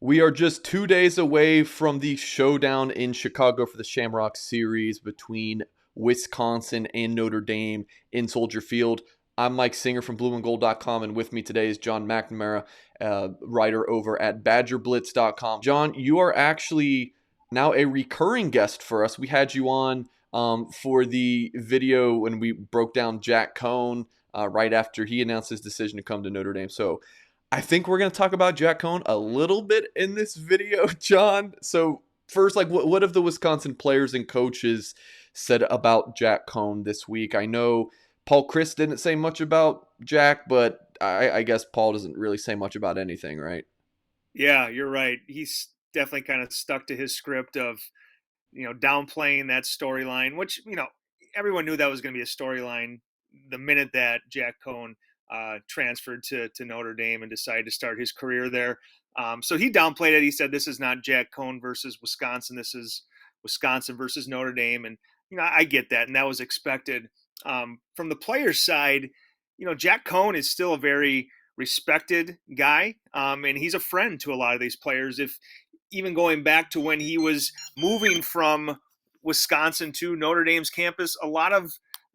We are just 2 days away from the showdown in Chicago for the Shamrock Series between Wisconsin and Notre Dame in Soldier Field. I'm Mike Singer from blueandgold.com, and with me today is Jon McNamara, writer over at badgerblitz.com. Jon, you are actually now a recurring guest for us. We had you on for the video when we broke down Jack Coan right after he announced his decision to come to Notre Dame. So I think we're going to talk about Jack Coan a little bit in this video, Jon. So first, what have the Wisconsin players and coaches said about Jack Coan this week? I know Paul Chryst didn't say much about Jack, but I guess Paul doesn't really say much about anything, right? Yeah, you're right. He's definitely kind of stuck to his script of, downplaying that storyline, which, everyone knew that was going to be a storyline the minute that Jack Coan transferred to Notre Dame and decided to start his career there. So he downplayed it. He said, this is not Jack Coan versus Wisconsin. This is Wisconsin versus Notre Dame. And, I get that. And that was expected. From the players' side, Jack Coan is still a very respected guy, and he's a friend to a lot of these players. If even going back to when he was moving from Wisconsin to Notre Dame's campus, a lot of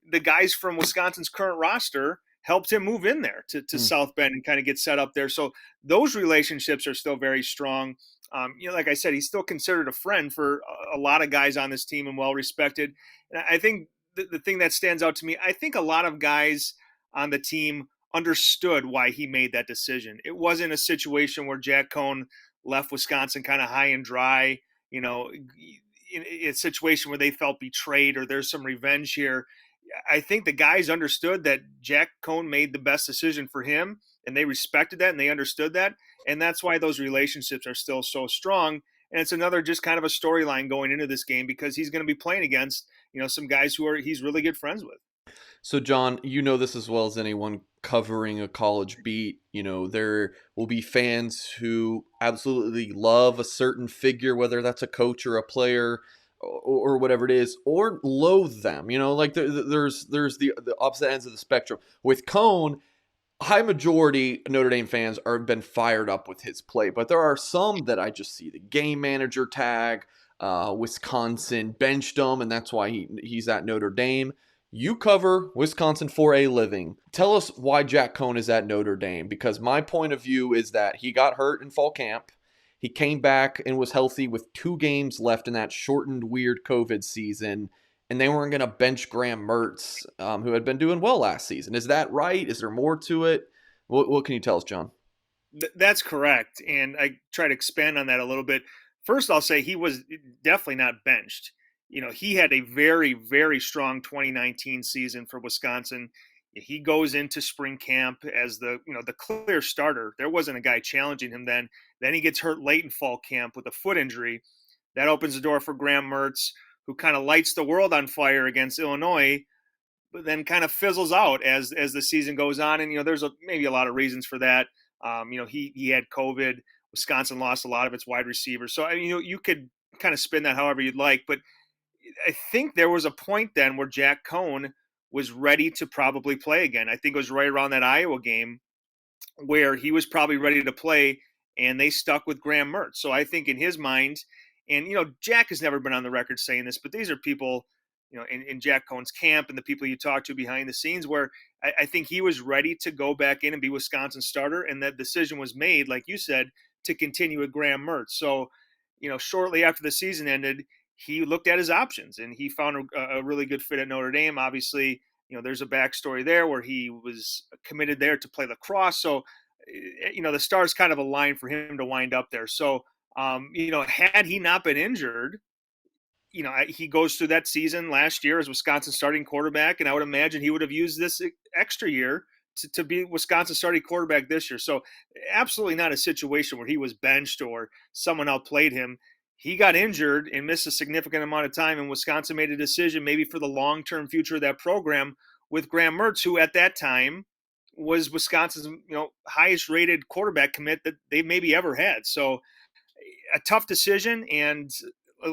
the guys from Wisconsin's current roster helped him move in there to South Bend and kind of get set up there. So those relationships are still very strong. Like I said, he's still considered a friend for a lot of guys on this team and well respected. And I think the thing that stands out to me, I think a lot of guys on the team understood why he made that decision. It wasn't a situation where Jack Coan left Wisconsin kind of high and dry, in a situation where they felt betrayed or there's some revenge here. I think the guys understood that Jack Coan made the best decision for him, and they respected that and they understood that. And that's why those relationships are still so strong. And it's another just kind of a storyline going into this game because he's going to be playing against, some guys who he's really good friends with. So, Jon, you know this as well as anyone covering a college beat. There will be fans who absolutely love a certain figure, whether that's a coach or a player or whatever it is, or loathe them. There's the opposite ends of the spectrum. With Coan, high majority Notre Dame fans are been fired up with his play, but there are some that I just see the game manager tag. Wisconsin benched him, and that's why he's at Notre Dame. You cover Wisconsin for a living. Tell us why Jack Coan is at Notre Dame, because my point of view is that he got hurt in fall camp. He came back and was healthy with 2 games left in that shortened, weird COVID season, and they weren't going to bench Graham Mertz, who had been doing well last season. Is that right? Is there more to it? What can you tell us, Jon? That's correct. And I try to expand on that a little bit. First, I'll say he was definitely not benched. He had a very, very strong 2019 season for Wisconsin. He goes into spring camp as the clear starter. There wasn't a guy challenging him then. Then he gets hurt late in fall camp with a foot injury. That opens the door for Graham Mertz, who kind of lights the world on fire against Illinois, but then kind of fizzles out as the season goes on. And there's maybe a lot of reasons for that. He had COVID. Wisconsin lost a lot of its wide receivers. So you could kind of spin that however you'd like, but I think there was a point then where Jack Coan was ready to probably play again. I think it was right around that Iowa game where he was probably ready to play, and they stuck with Graham Mertz. So I think in his mind, and Jack has never been on the record saying this, but these are people, in Jack Coan's camp and the people you talk to behind the scenes, where I think he was ready to go back in and be Wisconsin's starter, and that decision was made, like you said, to continue with Graham Mertz. So, shortly after the season ended, he looked at his options and he found a really good fit at Notre Dame. Obviously, there's a backstory there where he was committed there to play lacrosse. So, the stars kind of aligned for him to wind up there. So, had he not been injured, he goes through that season last year as Wisconsin starting quarterback, and I would imagine he would have used this extra year to be Wisconsin starting quarterback this year. So absolutely not a situation where he was benched or someone outplayed him. He got injured and missed a significant amount of time, and Wisconsin made a decision maybe for the long-term future of that program with Graham Mertz, who at that time was Wisconsin's highest rated quarterback commit that they maybe ever had. So a tough decision, and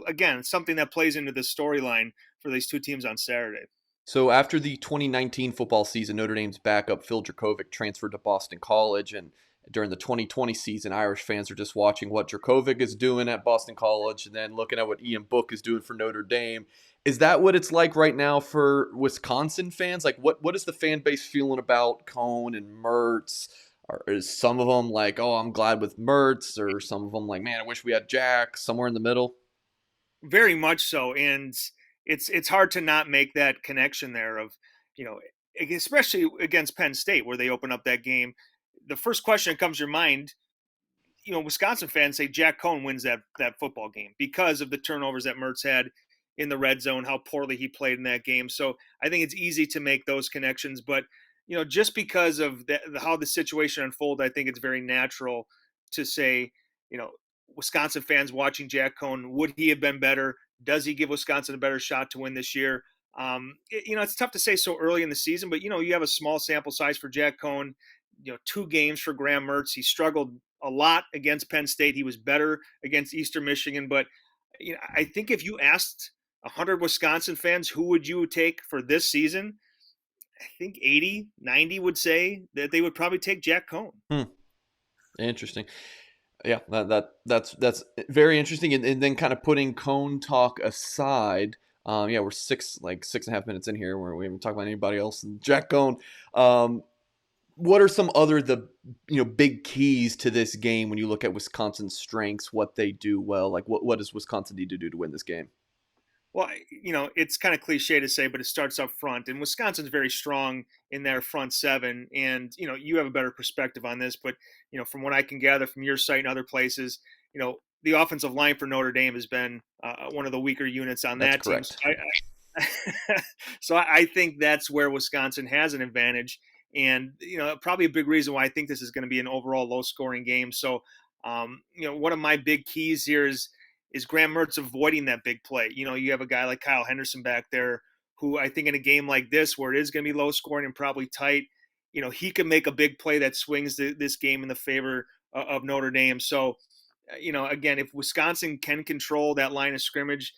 again, something that plays into the storyline for these two teams on Saturday. So after the 2019 football season, Notre Dame's backup Phil Dracovic transferred to Boston College, and during the 2020 season, Irish fans are just watching what Dracovic is doing at Boston College and then looking at what Ian Book is doing for Notre Dame. Is that what it's like right now for Wisconsin fans? Like, what is the fan base feeling about Coan and Mertz? Or is some of them like, oh, I'm glad with Mertz, or some of them like, man, I wish we had Jack, somewhere in the middle? Very much so, and it's hard to not make that connection there of, you know, especially against Penn State where they open up that game. The first question that comes to your mind, Wisconsin fans say Jack Coan wins that football game because of the turnovers that Mertz had in the red zone, how poorly he played in that game. So I think it's easy to make those connections, but just because of how the situation unfolded, I think it's very natural to say, you know, Wisconsin fans watching Jack Coan, would he have been better? Does he give Wisconsin a better shot to win this year? It's tough to say so early in the season, but you have a small sample size for Jack Coan. 2 games for Graham Mertz. He struggled a lot against Penn State. He was better against Eastern Michigan, but I think if you asked 100 Wisconsin fans who would you take for this season, I think 80, 90 would say that they would probably take Jack Coan. Hmm. Interesting. Yeah, that's very interesting. And then kind of putting Cone talk aside, yeah, we're 6.5 minutes in here where we haven't talked about anybody else. And Jack Coan, what are some other big keys to this game when you look at Wisconsin's strengths, what they do well? Like what does Wisconsin need to do to win this game? Well, it's kind of cliche to say, but it starts up front, and Wisconsin's very strong in their front seven. And you have a better perspective on this, but from what I can gather from your site and other places, the offensive line for Notre Dame has been one of the weaker units on That's that team. correct. So I think that's where Wisconsin has an advantage, and probably a big reason why I think this is going to be an overall low-scoring game. So, one of my big keys here is Graham Mertz avoiding that big play. You have a guy like Kyle Henderson back there who I think in a game like this where it is going to be low scoring and probably tight, he can make a big play that swings this game in the favor of Notre Dame. So, again, if Wisconsin can control that line of scrimmage,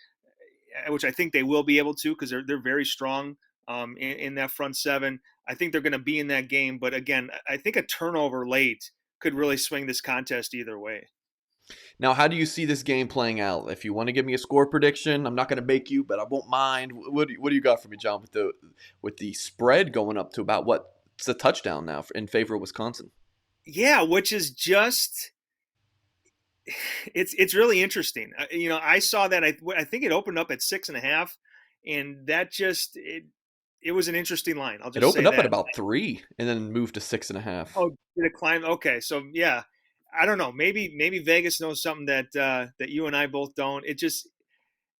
which I think they will be able to because they're very strong in that front seven, I think they're going to be in that game. But again, I think a turnover late could really swing this contest either way. Now, how do you see this game playing out? If you want to give me a score prediction, I'm not going to make you, but I won't mind. What do you got for me, John, with the spread going up to about what's a touchdown now in favor of Wisconsin? Yeah, which is just it's really interesting. I saw that I think it opened up at 6.5, and that it was an interesting line. I'll It just say opened up at that. about 3 and then moved to 6.5. Oh, did it climb? Okay, so yeah, I don't know. Maybe Vegas knows something that you and I both don't. It just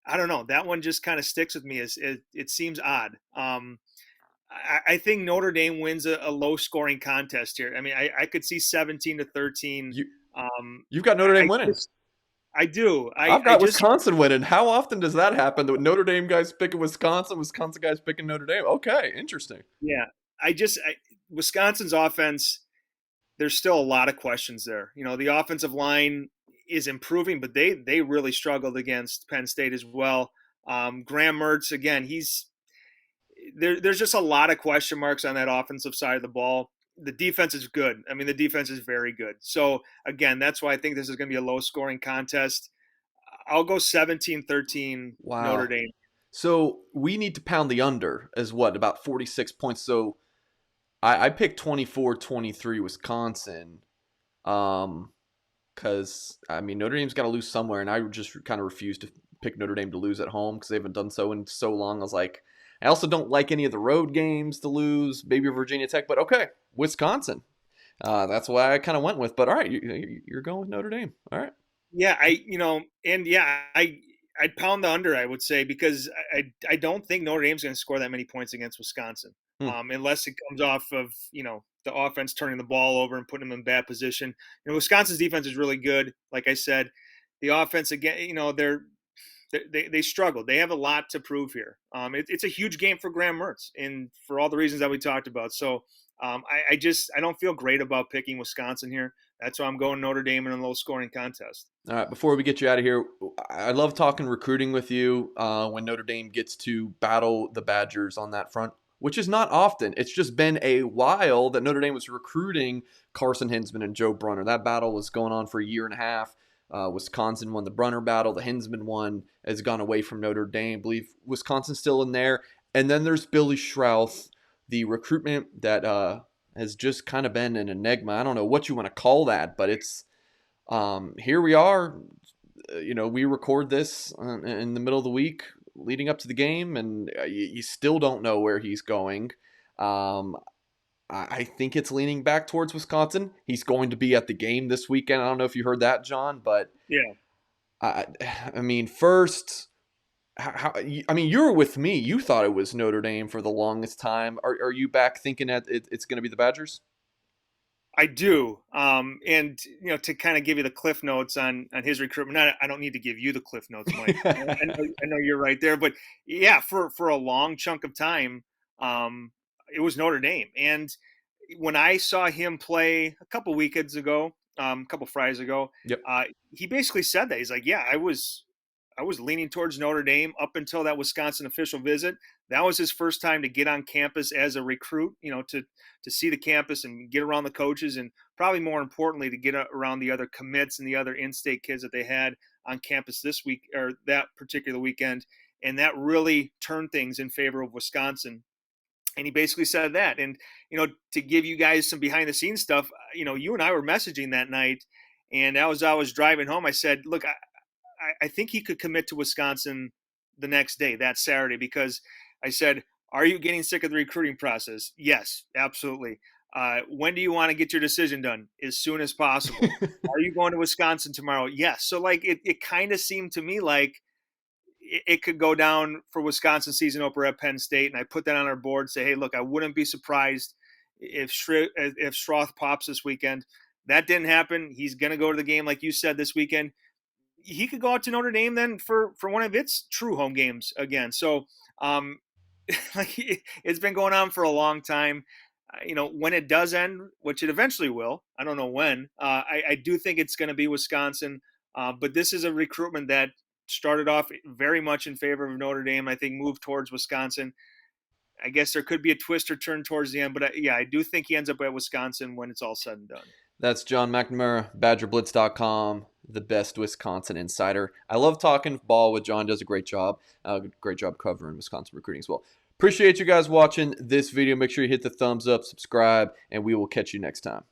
I don't know. That one just kind of sticks with me. As it seems odd. I think Notre Dame wins a low scoring contest here. I mean, I could see 17-13. You Um, you've got Notre Dame I winning. just I do. I've I got just Wisconsin winning. How often does that happen? The Notre Dame guys picking Wisconsin, Wisconsin guys picking Notre Dame. Okay, interesting. Yeah, Wisconsin's offense. There's still a lot of questions there. The offensive line is improving, but they really struggled against Penn State as well. Graham Mertz again. There's just a lot of question marks on that offensive side of the ball. The defense is good. I mean, the defense is very good. So again, that's why I think this is going to be a low scoring contest. I'll go 17-13 Notre Wow. Dame. So we need to pound the under as what, about 46 points. So I picked 24-23 Wisconsin. Because I mean Notre Dame's got to lose somewhere, and I just kind of refuse to pick Notre Dame to lose at home because they haven't done so in so long. I was like, I also don't like any of the road games to lose, maybe Virginia Tech, but okay, Wisconsin. That's why I kind of went with. But all right, you're going with Notre Dame. All right. Yeah, and yeah, I'd pound the under. I would say because I don't think Notre Dame's going to score that many points against Wisconsin, Hmm. unless it comes off of the offense turning the ball over and putting them in bad position. Wisconsin's defense is really good. Like I said, the offense again, they struggled. They have a lot to prove here. It's a huge game for Graham Mertz, and for all the reasons that we talked about. So I don't feel great about picking Wisconsin here. That's why I'm going Notre Dame in a low scoring contest. All right. Before we get you out of here, I love talking recruiting with you when Notre Dame gets to battle the Badgers on that front. which is not often. It's just been a while that Notre Dame was recruiting Carson Hinsman and Joe Brunner. That battle was going on for a year and a half. Wisconsin won the Brunner battle. The Hinsman one has gone away from Notre Dame. I believe Wisconsin's still in there. And then there's Billy Schrauth, the recruitment that has just kind of been an enigma. I don't know what you want to call that, but it's here we are. We record this in the middle of the week leading up to the game, and you still don't know where he's going. I think it's leaning back towards Wisconsin. He's going to be at the game this weekend. I don't know if you heard that, John, but Yeah. I mean, first, you were with me. You thought it was Notre Dame for the longest time. Are you back thinking that it's going to be the Badgers? I do, and to kind of give you the cliff notes on his recruitment. I don't need to give you the cliff notes, Mike. I know you're right there, but yeah, for a long chunk of time, it was Notre Dame. And when I saw him play a couple weekends ago, a couple Fridays ago, Yep. he basically said that he's like, yeah, I was leaning towards Notre Dame up until that Wisconsin official visit. That was his first time to get on campus as a recruit, to see the campus and get around the coaches, and probably more importantly, to get around the other commits and the other in-state kids that they had on campus this week or that particular weekend. And that really turned things in favor of Wisconsin. And he basically said that. And, to give you guys some behind the scenes stuff, you and I were messaging that night. And as I was driving home, I said, look, I think he could commit to Wisconsin the next day, that Saturday, because I said, are you getting sick of the recruiting process? Yes, absolutely. When do you want to get your decision done? As soon as possible. Are you going to Wisconsin tomorrow? Yes. So it kind of seemed to me like it could go down for Wisconsin season opener at Penn State. And I put that on our board, say, hey, look, I wouldn't be surprised if Schrauth pops this weekend. That didn't happen. He's going to go to the game, like you said, this weekend. He could go out to Notre Dame then for one of its true home games again. So, it's been going on for a long time. When it does end, which it eventually will, I don't know when. I do think it's going to be Wisconsin, but this is a recruitment that started off very much in favor of Notre Dame. I think moved towards Wisconsin. I guess there could be a twist or turn towards the end, but I do think he ends up at Wisconsin when it's all said and done. That's Jon McNamara, BadgerBlitz.com, the best Wisconsin insider. I love talking ball with John. Does a great job. Great job covering Wisconsin recruiting as well. Appreciate you guys watching this video. Make sure you hit the thumbs up, subscribe, and we will catch you next time.